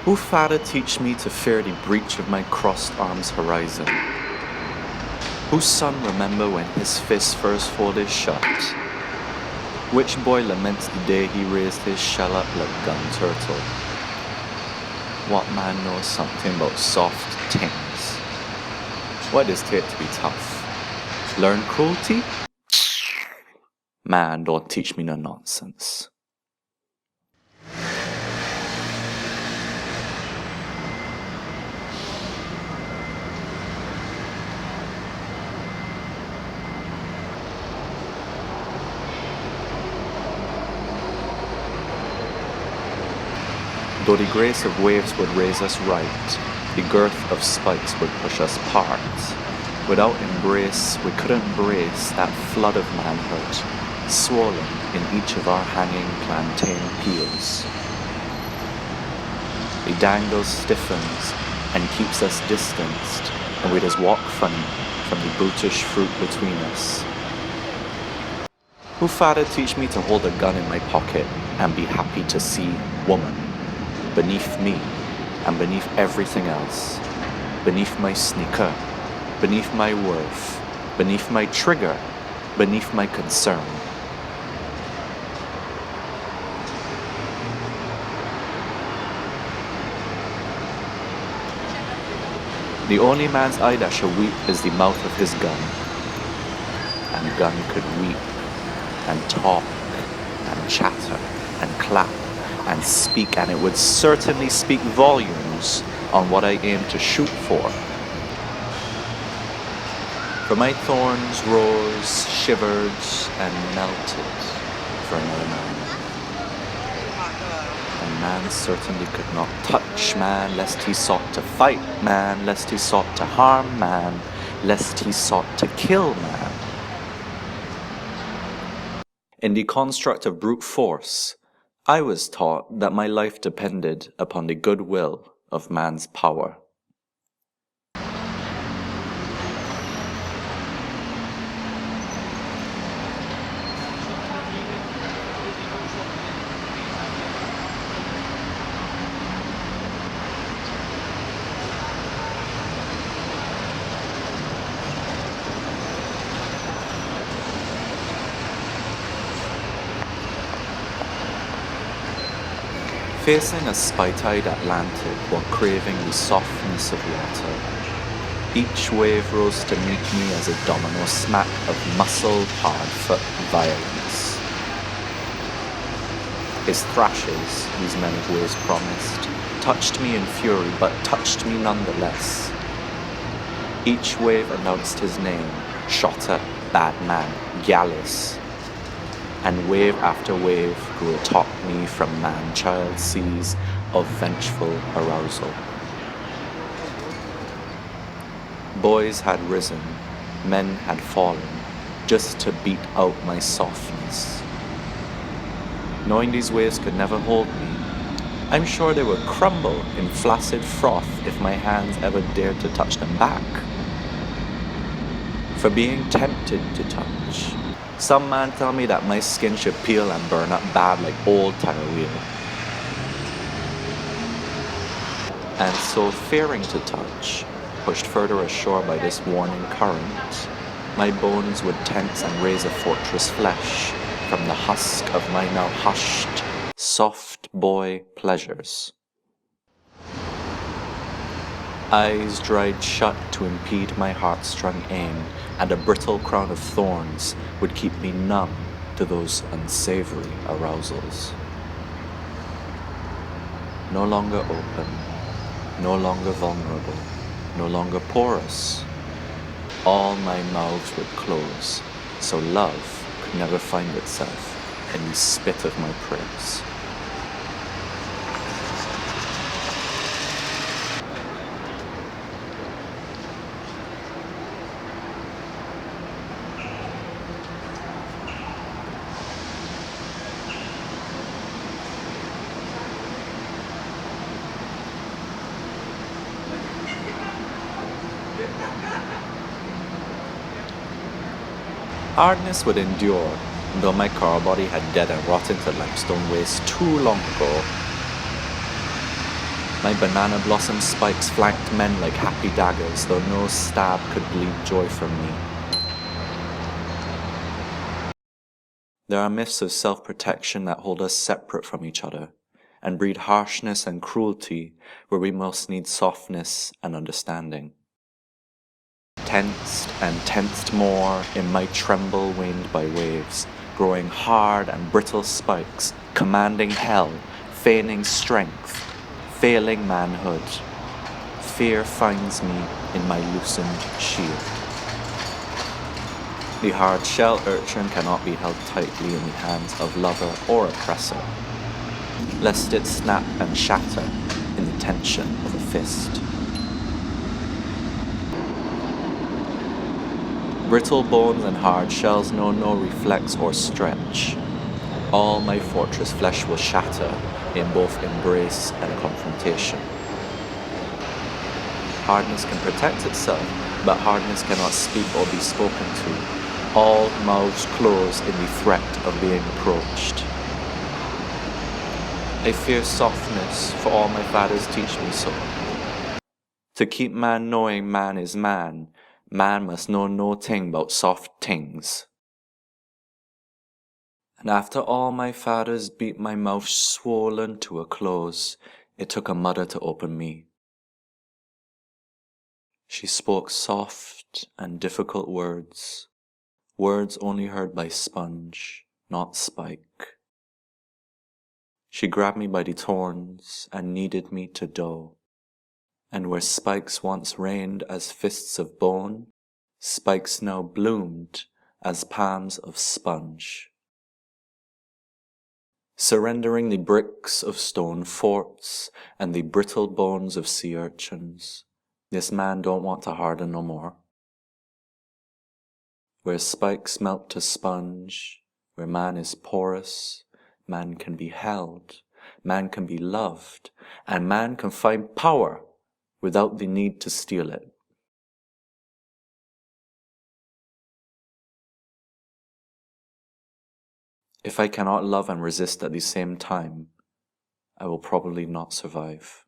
Who fatter teach me to fear the breach of my crossed arms horizon? Whose son remember when his fist first folded shut? Which boy laments the day he raised his shell up like gun turtle? What man knows something about soft things? What is it to be tough? Learn cruelty? Man, don't teach me no nonsense. Though the grace of waves would raise us right, the girth of spikes would push us apart. Without embrace, we couldn't brace that flood of manhood, swollen in each of our hanging plantain peels. The dangle stiffens and keeps us distanced, and we just walk funny from the brutish fruit between us. Who father teach me to hold a gun in my pocket and be happy to see woman beneath me and beneath everything else, beneath my sneaker, beneath my worth, beneath my trigger, beneath my concern. The only man's eye that shall weep is the mouth of his gun, and gun could weep and talk and chatter and clap and speak, and it would certainly speak volumes on what I aim to shoot for. For my thorns rose, shivered, and melted for another man. And man certainly could not touch man, lest he sought to fight man, lest he sought to harm man, lest he sought to kill man. In the construct of brute force, I was taught that my life depended upon the goodwill of man's power. Facing a spy-tide Atlantic while craving the softness of water, each wave rose to meet me as a domino smack of muscle, hard-foot violence. His thrashes, these men of waves promised, touched me in fury, but touched me nonetheless. Each wave announced his name: Shotter, Badman, Gallus. And wave after wave grew atop me from man-child seas of vengeful arousal. Boys had risen, men had fallen, just to beat out my softness. Knowing these waves could never hold me, I'm sure they would crumble in flaccid froth if my hands ever dared to touch them back. For being tempted to touch, some man tell me that my skin should peel and burn up bad like old tire wheel. And so, fearing to touch, pushed further ashore by this warning current, my bones would tense and raise a fortress flesh from the husk of my now hushed, soft boy pleasures. Eyes dried shut to impede my heart-strung aim, and a brittle crown of thorns would keep me numb to those unsavory arousals. No longer open, no longer vulnerable, no longer porous, all my mouths would close, so love could never find itself in the spit of my praise. Hardness would endure, though my car body had dead and rotted to limestone waste too long ago. My banana blossom spikes flanked men like happy daggers, though no stab could bleed joy from me. There are myths of self-protection that hold us separate from each other, and breed harshness and cruelty where we most need softness and understanding. Tensed and tensed more in my tremble waned by waves, growing hard and brittle spikes, commanding hell, feigning strength, failing manhood. Fear finds me in my loosened shield. The hard shell urchin cannot be held tightly in the hands of lover or oppressor, lest it snap and shatter in the tension of a fist. Brittle bones and hard shells know no reflex or stretch. All my fortress flesh will shatter in both embrace and confrontation. Hardness can protect itself, but hardness cannot speak or be spoken to. All mouths close in the threat of being approached. I fear softness, for all my fathers teach me so. To keep man knowing man is man, man must know no thing about soft things. And after all my fathers beat my mouth swollen to a close, it took a mother to open me. She spoke soft and difficult words, words only heard by sponge, not spike. She grabbed me by the thorns and kneaded me to dough. And where spikes once reigned as fists of bone, spikes now bloomed as palms of sponge. Surrendering the bricks of stone forts and the brittle bones of sea urchins, this man don't want to harden no more. Where spikes melt to sponge, where man is porous, man can be held, man can be loved, and man can find power without the need to steal it. If I cannot love and resist at the same time, I will probably not survive.